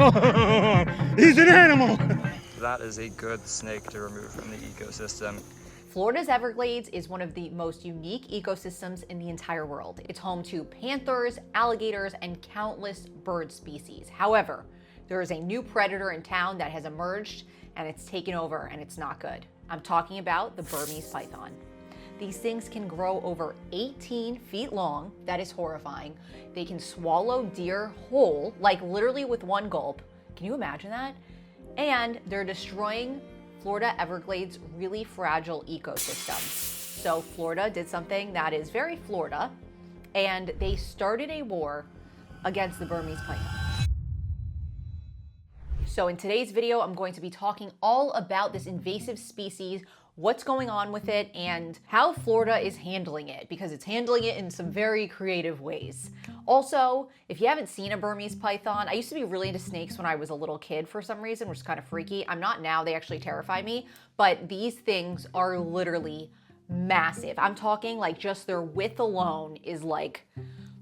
He's an animal! That is a good snake to remove from the ecosystem. Florida's Everglades is one of the most unique ecosystems in the entire world. It's home to panthers, alligators, and countless bird species. However, there is a new predator in town that has emerged and it's taken over and it's not good. I'm talking about the Burmese python. These things can grow over 18 feet long. That is horrifying. They can swallow deer whole, like literally with one gulp. Can you imagine that? And they're destroying Florida Everglades' really fragile ecosystem. So Florida did something that is very Florida, and they started a war against the Burmese python. So in today's video, I'm going to be talking all about this invasive species, what's going on with it, and how Florida is handling it, because it's handling it in some very creative ways. Also, if you haven't seen a Burmese python, I used to be really into snakes when I was a little kid for some reason, which is kind of freaky. I'm not now, they actually terrify me, but these things are literally massive. I'm talking like just their width alone is like,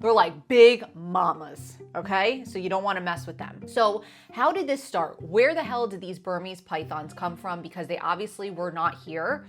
they're like big mamas, okay? So you don't want to mess with them. So how did this start? Where the hell did these Burmese pythons come from? Because they obviously were not here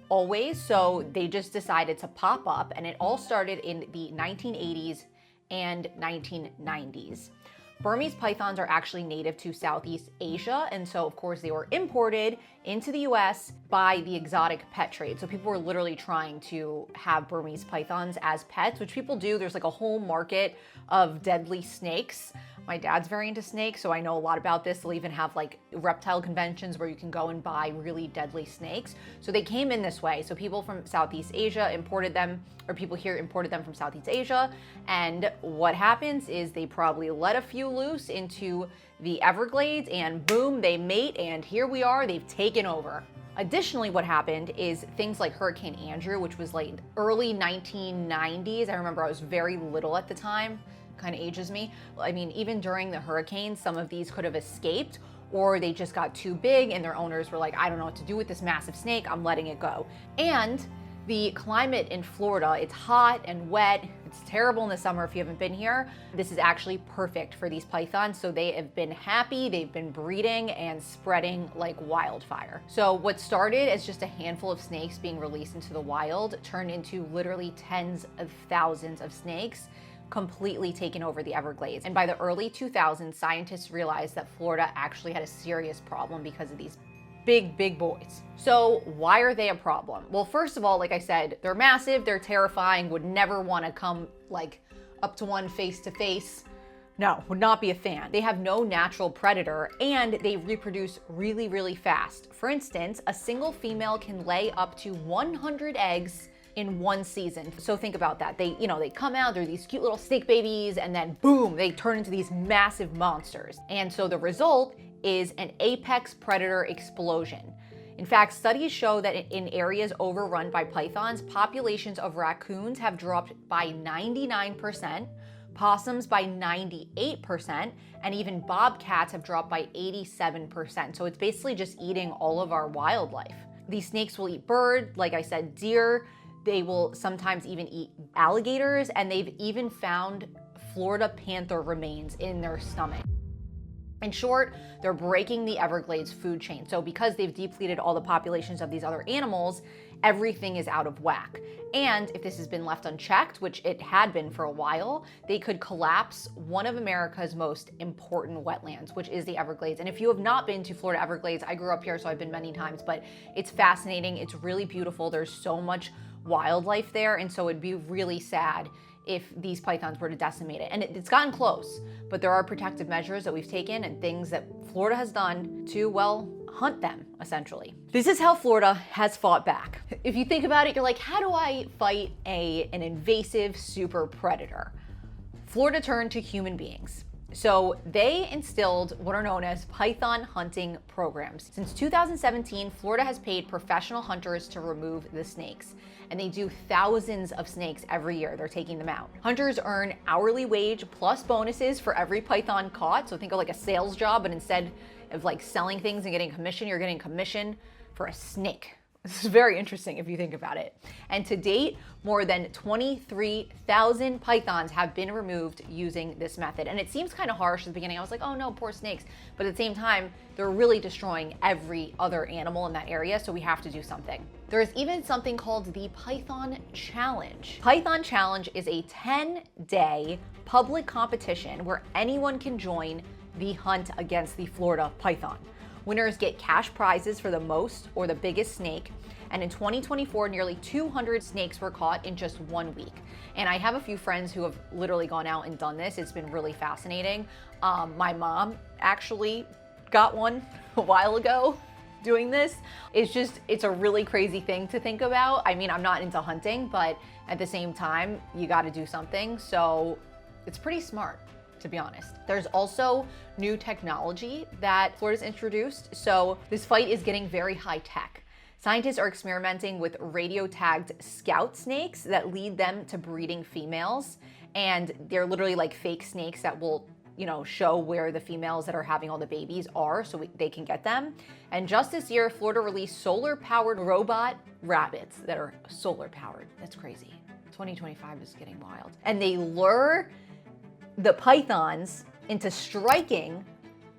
always, so they just decided to pop up, and it all started in the 1980s and 1990s. Burmese pythons are actually native to Southeast Asia, and so of course they were imported into the US by the exotic pet trade. So people were literally trying to have Burmese pythons as pets, which people do. There's like a whole market of deadly snakes. My dad's very into snakes, so I know a lot about this. They'll even have like reptile conventions where you can go and buy really deadly snakes. So they came in this way. So people from Southeast Asia imported them, or people here imported them from Southeast Asia. And what happens is they probably let a few loose into the Everglades, and boom, they mate, and here we are, they've taken over. Additionally, what happened is things like Hurricane Andrew, which was like early 1990s. I remember I was very little at the time. Kind of ages me. I mean, even during the hurricane, some of these could have escaped, or they just got too big and their owners were like, I don't know what to do with this massive snake, I'm letting it go. And the climate in Florida, it's hot and wet. It's terrible in the summer if you haven't been here. This is actually perfect for these pythons. So they have been happy, they've been breeding and spreading like wildfire. So what started as just a handful of snakes being released into the wild turned into literally tens of thousands of snakes, completely taken over the Everglades. And by the early 2000s, scientists realized that Florida actually had a serious problem because of these big boys. So why are they a problem? Well, first of all, like I said, they're massive, they're terrifying, would never want to come like up to one face to face. No, would not be a fan. They have no natural predator, and they reproduce really fast. For instance, a single female can lay up to 100 eggs in one season. So think about that. They come out, they're these cute little snake babies, and then boom, they turn into these massive monsters. And so the result is an apex predator explosion. In fact, studies show that in areas overrun by pythons, populations of raccoons have dropped by 99%, possums by 98%, and even bobcats have dropped by 87%. So it's basically just eating all of our wildlife. These snakes will eat bird, like I said, deer. They will sometimes even eat alligators, and they've even found Florida panther remains in their stomach. In short, they're breaking the Everglades food chain. So because they've depleted all the populations of these other animals, everything is out of whack. And if this has been left unchecked, which it had been for a while, they could collapse one of America's most important wetlands, which is the Everglades. And if you have not been to Florida Everglades, I grew up here, so I've been many times, but it's fascinating. It's really beautiful. There's so much wildlife there, and so it'd be really sad if these pythons were to decimate it. And it's gotten close, but there are protective measures that we've taken and things that Florida has done to, well, hunt them, essentially. This is how Florida has fought back. If you think about it, you're like, how do I fight an invasive super predator? Florida turned to human beings. So they instilled what are known as python hunting programs. Since 2017, Florida has paid professional hunters to remove the snakes, and they do thousands of snakes every year. They're taking them out. Hunters earn hourly wage plus bonuses for every python caught. So think of like a sales job, but instead of like selling things and getting commission, you're getting commission for a snake. This is very interesting if you think about it. And to date, more than 23,000 pythons have been removed using this method. And it seems kind of harsh at the beginning. I was like, oh no, poor snakes. But at the same time, they're really destroying every other animal in that area, so we have to do something. There is even something called the Python Challenge. Python Challenge is a 10-day public competition where anyone can join the hunt against the Florida python. Winners get cash prizes for the most or the biggest snake. And in 2024, nearly 200 snakes were caught in just 1 week. And I have a few friends who have literally gone out and done this. It's been really fascinating. My mom actually got one a while ago doing this. It's a really crazy thing to think about. I mean, I'm not into hunting, but at the same time, you got to do something. So it's pretty smart, to be honest. There's also new technology that Florida's introduced. So this fight is getting very high tech. Scientists are experimenting with radio-tagged scout snakes that lead them to breeding females. And they're literally like fake snakes that will, show where the females that are having all the babies are so they can get them. And just this year, Florida released solar-powered robot rabbits that are solar-powered. That's crazy. 2025 is getting wild. And they lure the pythons into striking,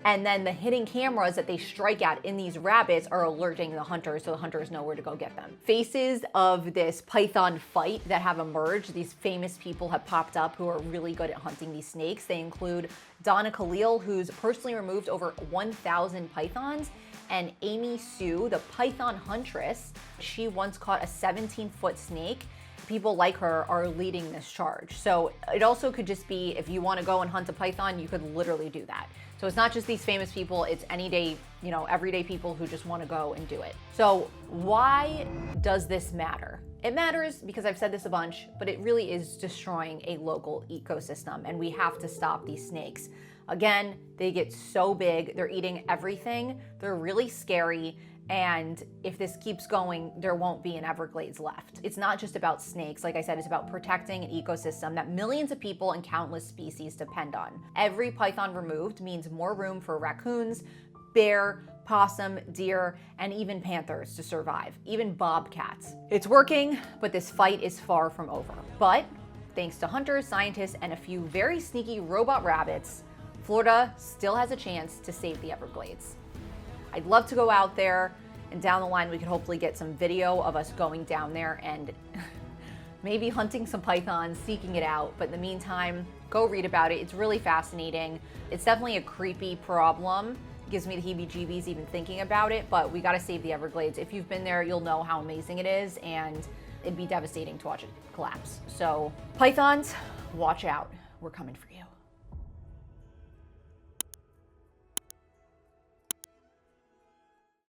and then the hidden cameras that they strike at in these rabbits are alerting the hunters, so the hunters know where to go get them. Faces of this python fight that have emerged, these famous people have popped up who are really good at hunting these snakes. They include Donna Khalil, who's personally removed over 1,000 pythons, and Amy Sue, the python huntress. She once caught a 17-foot snake. People like her are leading this charge. So it also could just be, if you want to go and hunt a python, you could literally do that. So it's not just these famous people, it's any day, everyday people who just want to go and do it. So why does this matter? It matters because I've said this a bunch, but it really is destroying a local ecosystem, and we have to stop these snakes. Again, they get so big, they're eating everything, they're really scary, and if this keeps going, there won't be an Everglades left. It's not just about snakes. Like I said, it's about protecting an ecosystem that millions of people and countless species depend on. Every python removed means more room for raccoons, bear, possum, deer, and even panthers to survive, even bobcats. It's working, but this fight is far from over. But thanks to hunters, scientists, and a few very sneaky robot rabbits, Florida still has a chance to save the Everglades. I'd love to go out there, and down the line we could hopefully get some video of us going down there and maybe hunting some pythons, seeking it out. But in the meantime, go read about it. It's really fascinating. It's definitely a creepy problem. It gives me the heebie-jeebies even thinking about it, but we gotta save the Everglades. If you've been there, you'll know how amazing it is, and it'd be devastating to watch it collapse. So pythons, watch out. We're coming for you.